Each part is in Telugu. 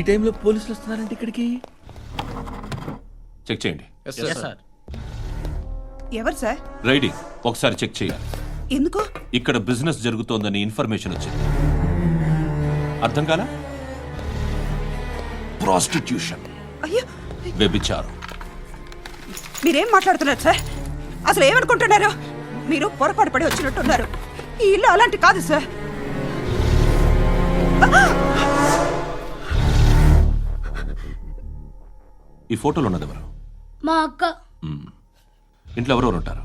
టైంలో పోలీసులు వస్తున్నారంటే ఇక్కడికి. చెక్ చేయండి. ఎవరు సార్? రైడింగ్ ఒకసారి చెక్ చేయాలి. ఎందుకు? ఇక్కడ బిజినెస్ జరుగుతోందని ఇన్ఫర్మేషన్ వచ్చింది. అర్థం కాలా? ప్రాస్టిట్యూషన్, అయ్యో, వ్యభిచారం. మీరేం మాట్లాడుతున్నారు సార్? అసలు ఏమనుకుంటున్నారు? మీరు పొరపాటు పడి వచ్చినట్టున్నారు. ఈ ఇల్లు అలాంటి కాదు సార్. ఈ ఫోటోలో ఉన్నది ఎవరు? మా అక్క. ఇంట్లో ఎవరెవరు ఉంటారు?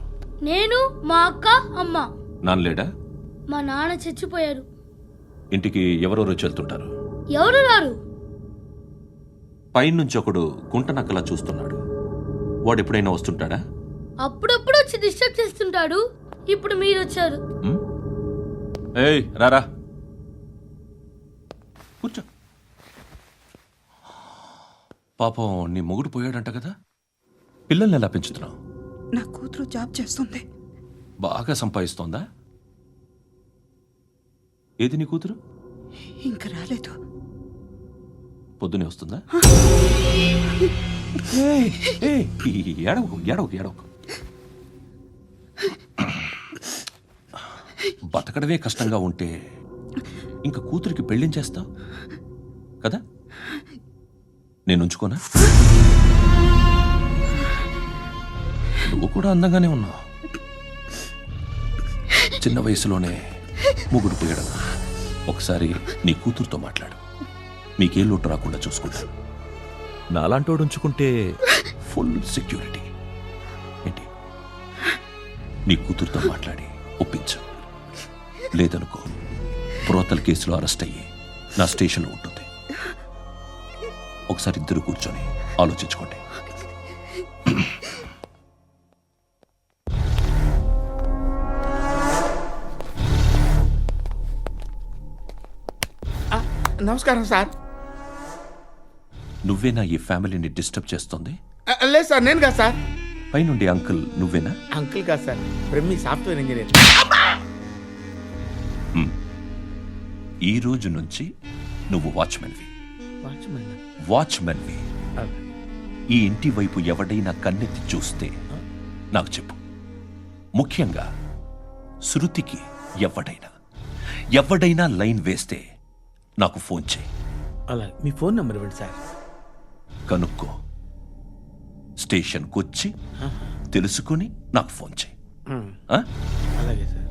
నేను, మా అక్క, అమ్మ. నాన్న లేడా? మా నాన్న చచ్చిపోయారు. ఇంటికి ఎవరెవరు వచ్చి వెళ్తుంటారు? ఎవరు రారు. పైనుంచి ఒకడు గుంట నక్కలా చూస్తున్నాడు. వాడు ఎప్పుడైనా వస్తుంటాడా? అప్పుడప్పుడు వచ్చి డిస్టర్బ్ చేస్తుంటాడు. ఇప్పుడు మీరు వచ్చారు. ఏయ్ రారా, కూర్చో. పాపం నీ మొగుడు పోయాడంట కదా, పిల్లల్ని ఎలా పెంచుతున్నావు? నా కూతురు జాబ్ చేస్తుంది. బాగా సంపాదిస్తోందా? ఏది నీ కూతురు? ఇంకా రాలేదు. పొద్దునే వస్తుందా? ఏడవకు ఏడవకు ఏడవకు. బతకడమే కష్టంగా ఉంటే ఇంకా కూతురికి పెళ్ళించేస్తావు కదా? నేను ఉంచుకోనా? నువ్వు కూడా అందంగానే ఉన్నావు. చిన్న వయసులోనే ముగ్గురు పోయడం. ఒకసారి నీ కూతురుతో మాట్లాడు. మీకే లోటు రాకుండా చూసుకుంటాను. నాలాంటోడు ఉంచుకుంటే ఫుల్ సెక్యూరిటీ. ఏంటి? నీ కూతురుతో మాట్లాడి ఒప్పించు. లేదనుకో, ప్రోతల్ కేసులో అరెస్ట్ అయ్యి నా స్టేషన్లో ఉంటుంది. ఒకసారి ఇద్దరు కూర్చొని ఆలోచించుకోండి. నమస్కారం సార్. నువ్వేనా ఈ ఫ్యామిలీని డిస్టర్బ్ చేస్తుంది? లేదు సార్, నేను కాదు సార్. పైనుండి అంకుల్ నువ్వేనా? అంకుల్ కాదు సార్, బ్రహ్మి సాఫ్ట్వేర్ ఇంజనీర్. ఈ రోజు నుంచి నువ్వు వాచ్మెన్వి. వాచ్మెన్? వాచ్మెన్వి. ఈ ఇంటి వైపు ఎవడైనా కన్నెత్తి చూస్తే నాకు చెప్పు. ముఖ్యంగా శృతికి ఎవడైనా లైన్ వేస్తే నాకు ఫోన్ చేయి. అలా మీ ఫోన్ నెంబర్ ఇవ్వండి సార్. కనుక్కో, స్టేషన్కి వచ్చి తెలుసుకుని నాకు ఫోన్ చేయి. అలాగే సార్.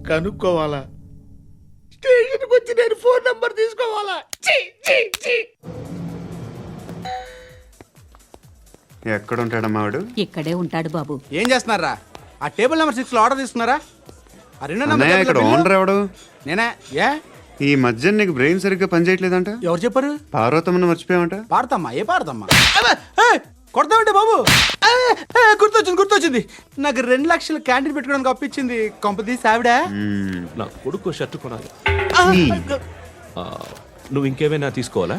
కనుక్కోవాలా? స్టేషన్కి వచ్చి నేను ఫోన్ నంబర్ తీసుకోవాలా? ఎక్కడ ఉంటాడమ్మా వాడు? ఇక్కడే ఉంటాడు బాబు. ఏం చేస్తున్నారా? ఆ టేబుల్ నెంబర్ 6 లో ఆర్డర్ తీసుకున్నారా? ఆ రెండో అన్నయ్య, ఇక్కడ ఓనర్ ఎవడు? నేనే. ఏ ఈ మధ్య నీకు బ్రెయిన్ సరిగ్గా పనిచేయట్లేదంట. ఎవరు చెప్పారు? పార్వతమ్మను మర్చిపోయామంట. పాడతామ్మా? ఏ పాడతామ్మా? కొడతామంటే బాబు. గుర్తొచ్చింది. నాకు 2 లక్షలు క్యాంటీన్ పెట్టుకోవడానికి అప్పించింది కొంపదీసి ఆవిడ. నా కొడుకు షర్ట్ కొనాలి. నువ్వు ఇంకేమైనా తీసుకోవాలా?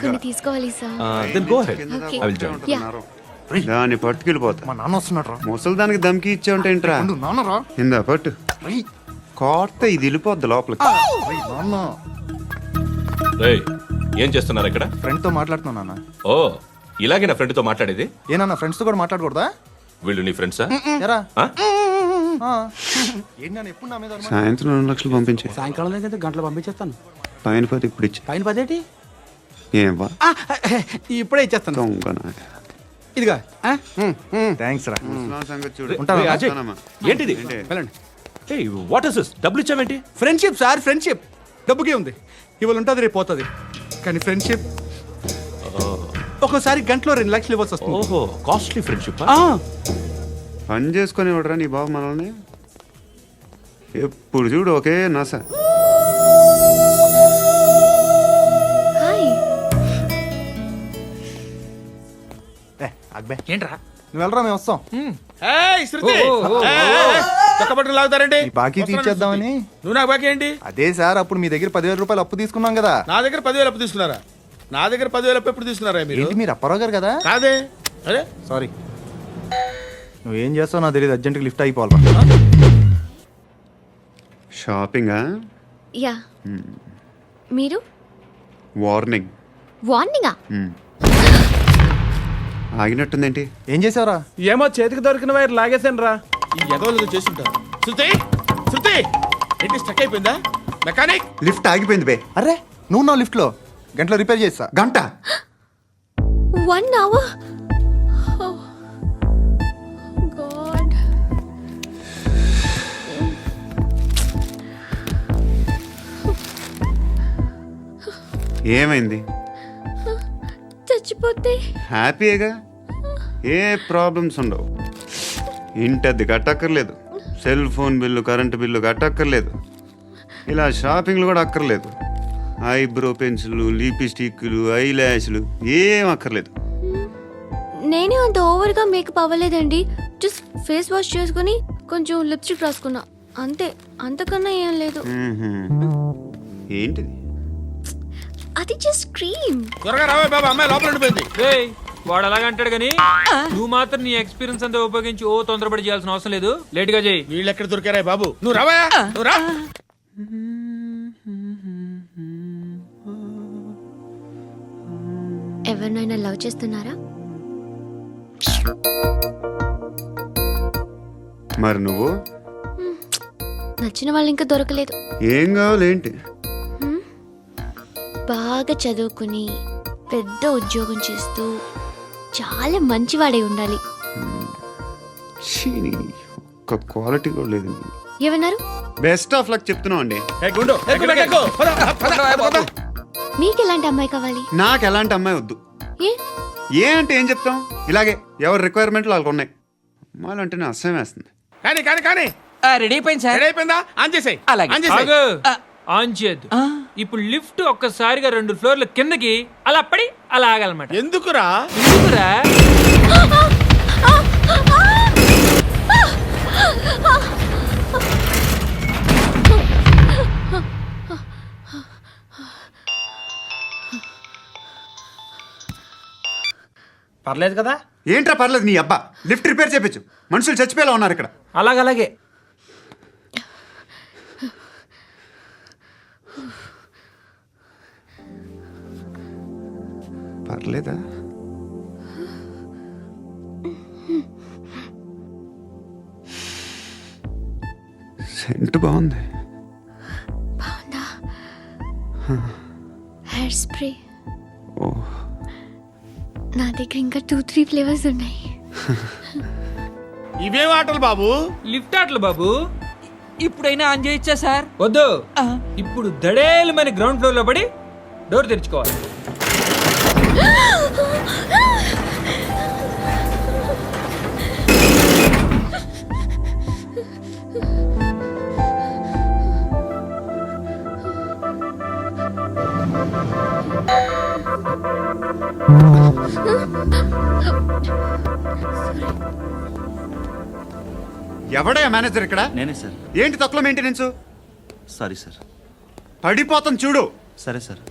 కొన్ని తీసుకోవాలి sir. Then go ahead. I will join. దాన్ని పట్టుకెళ్ళిపోతా. మా నాన్న వస్తున్నాడు. ముసలి దానికి దమ్కి ఇచ్చావంట ఏంట్రా? నాన్నరా ఇందా పట్టు. కోర్త ఇది వెళ్ళిపోద్ది లోపలికి. రేయ్, ఏం చేస్తున్నారు ఇక్కడ? ఫ్రెండ్ తో మాట్లాడుతున్నా. ఓ, ఇలాగే నా ఫ్రెండ్ తో మాట్లాడేది? ఏనా ఫ్రెండ్స్ తో కూడా మాట్లాడకూడదా? వీళ్ళు నీ ఫ్రెండ్సా? ఎప్పుడు నా మీద సాయంత్రం 2 లక్షలు పంపించే. సాయంకాలం దగ్గర గంటలు పంపించేస్తాను. పైన 10 ఇప్పుడు ఇచ్చే. పైన 10 ఏంటి? ఏం వా ఇప్పుడే ఇచ్చేస్తాను. దొంగనా. ఇదిగా థ్యాంక్స్ రా. ముసలాం సంగతి చూడు. రేయ్, అజయ్, ఏంటిది? వెళ్ళండి. ఏయ్, వాట్ ఇస్ దిస్? డబ్బులు ఇచ్చావేంటి? Friendship sir, friendship. డబ్బుకే ఉంది. ఇవాళ ఉంటుంది, రేపు పోతుంది. కానీ ఫ్రెండ్షిప్ ఒక్కోసారి గంటలో 2 లక్షలు ఇవ్వాల్సి వస్తుంది. ఓహో, కాస్ట్లీ ఫ్రెండ్షిప్. పని చేసుకొని ఇవ్వడరా నీ బాబు మనల్ని. ఎప్పుడు చూడు ఒకే నాస. హాయ్. అక్బే ఏంట్రా? నువ్వు వెళ్ళరా, మేము వస్తాం. పట్టుకుని లాగుతారండి. బాకీ తీర్చేద్దామని. నువ్వు నాకు బాకీ ఏంటి? అదే సార్, అప్పుడు మీ దగ్గర 10,000 రూపాయలు అప్పు తీసుకున్నాం కదా. నా దగ్గర 10,000 అప్పు తీసుకున్నారా? నా దగ్గర 10,000 అప్పు ఎప్పుడు తీసుకున్నారా మీరు? ఏంటి, మీరు అప్పారావు గారు కదా? కాదే. అరే సారీ. నువ్వేం చేస్తావు నాకు తెలియదు. అర్జెంట్గా లిఫ్ట్ అయిపోవాలి. షాపింగా? యా. మీరు వార్నింగ్. వార్నింగా? ఆగినట్టుందేంటి? ఏం చేసావురా? ఏమో చేతికి దొరికిన వైర్ లాగేసాను రా. ఈ ఎగవలు చేస్తుంటారు. శృతి శృతి ఏంటి స్టక్ అయిపోయిందా? మెకానిక్ లిఫ్ట్ ఆగిపోయింది బే. అరే నువ్వు నా లిఫ్ట్ లో గంటలో రిపేర్ చేస్తా. గంట 1 hour? Oh. God. ఏమైంది? చచ్చిపోతే హ్యాపీగా, ఏ ప్రాబ్లమ్స్ ఉండవు. ఇంటద్ది కట్టక్కర్లేదు, cell phone bill, current bill కట్టక్కర్లేదు, ఇలా షాపింగ్లు కూడా అక్కర్లేదు. ఐబ్రో పెన్సిల్లు, లిప్స్టిక్లు, ఐ ల్యాష్లు ఏం అక్కర్లేదు. నేనే అంత ఓవర్గా మేకప్ అవ్వలేదండి. జస్ట్ ఫేస్ వాష్ చేసుకుని కొంచెం లిప్స్టిక్ రాసుకున్నా అంతే. అంతకన్నా ఏం లేదు. ఏంటిది? అది జస్ట్ క్రీమ్. త్వరగా రావే బాబా, అమ్మాయి లోపల ఉండిపోయింది. వాడు అలాగంటాడు కానీ నువ్వు మాత్రం నీ ఎక్స్పీరియన్స్ అంతా ఉపయోగించి తొందరపడి చేయాల్సిన అవసరం లేదు. లేట్ గా చేయి. వీళ్ళు ఎక్కడ దొరికారా బాబు? నువ్వు రావా, నువ్వు రా. ఎవరినైనా లవ్ చేస్తున్నారా? మరి నువ్వు? నచ్చిన వాళ్ళు ఇంకా దొరకలేదు. ఏం కావాలేంటి? బాగా చదువుకుని పెద్ద ఉద్యోగం చేస్తూ చాలా మంచివాడే ఉండాలి. ఒక్క క్వాలిటీ కూడా లేదు. ఏమన్నారు? బెస్ట్ ఆఫ్ లక్ చెప్తున్నావు అండి. గుండు మీకు ఎలాంటి అమ్మాయి కావాలి? నాకు ఎలాంటి అమ్మాయి వద్దు. ఏ అంటే ఏం చెప్తాం? ఇలాగే ఎవరి రిక్వైర్మెంట్లు వాళ్ళకు ఉన్నాయి. అమ్మాయిలు అంటేనే అసహ్యం వేస్తుంది. కానీ కానీ కానీ రెడీ అయిపోయింది సార్. రెడీ అయిపోయిందా? ఆన్ చేసేయ్. అలాగే. ఆన్ చేసేయ్. ఆగు. ఆన్ చేయద్దు. ఇప్పుడు లిఫ్ట్ ఒక్కసారిగా 2 ఫ్లోర్ల కిందకి అలా పడి అలా ఆగాలన్నమాట. ఎందుకురా? ఎందుకురా? పర్లేదు కదా? ఏంట్రా పర్లేదు నీ అబ్బా. లిఫ్ట్ రిపేర్ చేయించు. మనుషులు చచ్చిపోయేలా ఉన్నారు ఇక్కడ. అలాగే. పర్లేదా? సెంట్ బాగుంది. బాగుందా? Hair spray. ఓ, నా దగ్గర ఇంకా 2-3 ఫ్లేవర్స్ ఉన్నాయి. ఇవేం ఆటలు బాబు? లిఫ్ట్ ఆటలు బాబు. ఇప్పుడైనా ఆన్ చేయొచ్చా సార్? వద్దు. ఇప్పుడు దడేలు మన గ్రౌండ్ ఫ్లోర్ లో పడి డోర్ తెరుచుకోవాలి. ఎవడయ్యా మేనేజర్ ఇక్కడ? నేనే సార్. ఏంటి తక్కువ మెయింటెనెన్స్? Sorry sir. పడిపోతాం చూడు. సరే సార్.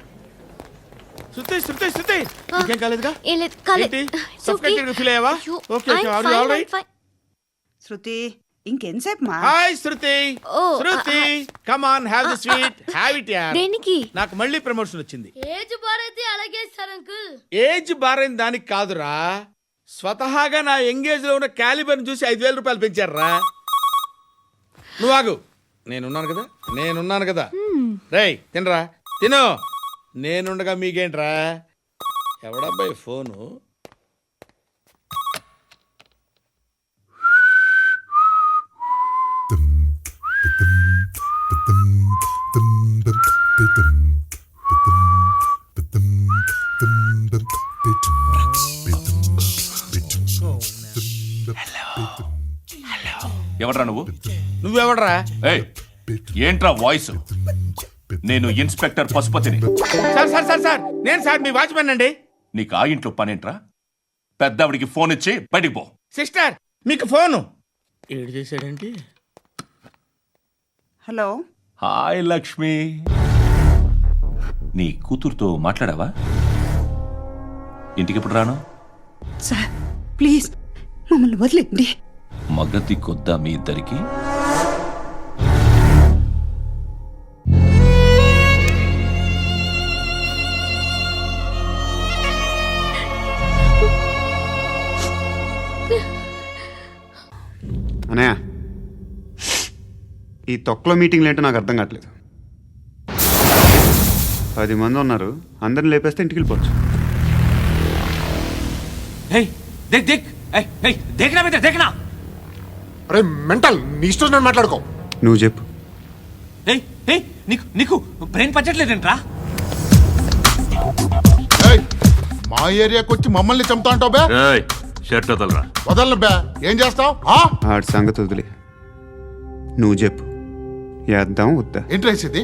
శృతి శృతి శృతి ఇంకేం కాలేదుగా? ఏం లేదు, కాలేదు. ఏంటి? It's okay. Suffocated feel అయ్యావా? అయ్యో, Okay, I'm are you fine, all right? I'm fine. శృతి ఇంకెంతసేపు మా? Hi Shruti. Oh, Shruti come on, have the sweet, have it యార్. దేనికి? నాకు మళ్ళీ ప్రమోషన్ వచ్చింది. ఏజ్ బారైతే అలాగే సార్ అంకుల్. ఏజ్ బారైన దానికి కాదురా, స్వతహాగా నా ఎంగేజ్ లో ఉన్న క్యాలిబర్ చూసి 5,000 రూపాయలు పెంచారా. నువ్వు ఆగు, నేనున్నాను కదా. రేయ్ తినరా, తిను. నేనుండగా మీకేంట్రా? ఎవడబ్బాయి ఫోను? ఎవడ్రా నువ్వు? నువ్వెవడరా? ఏయ్, ఏంట్రా వాయిస్? నేను ఇన్స్పెక్టర్ పశుపతిని. సార్ సార్ సార్ సార్ నేను సార్ మీ వాచ్మెన్ అండి. నీకు ఆ ఇంట్లో పనేంట్రా? పెద్దవిడికి ఫోన్ ఇచ్చి బయటికి పో. సిస్టర్ మీకు ఫోను. ఏడు చేశాడేంటి? హలో. హాయ్ లక్ష్మి. నీ కూతురుతో మాట్లాడావా? ఇంటికి ఎప్పుడు రాను? సార్ ప్లీజ్ మమ్మల్ని వదిలేండి. మగతి కొద్దా మీ ఇద్దరికి? అనయా ఈ తొక్కలో మీటింగ్లు ఏంటో నాకు అర్థం కావట్లేదు. 10 మంది ఉన్నారు, అందరిని లేపేస్తే ఇంటికి వెళ్ళిపోవచ్చు. అరే మెంటల్, నీ ఇష్టం నేను మాట్లాడుకో. నువ్వు చెప్పు. నీకు బ్రెయిన్ పచ్చట్లేదంట్రా? ఏయ్, మా ఏరియాకి వచ్చి మమ్మల్ని చంపుతా అంటావు బే. షర్ట్ వదలరా. వదలను బే, ఏం చేస్తావు? ఆడి సంగతి వదిలే, నువ్వు చెప్పు. వేద్దాం వద్దా? ఏంటి రాసేది?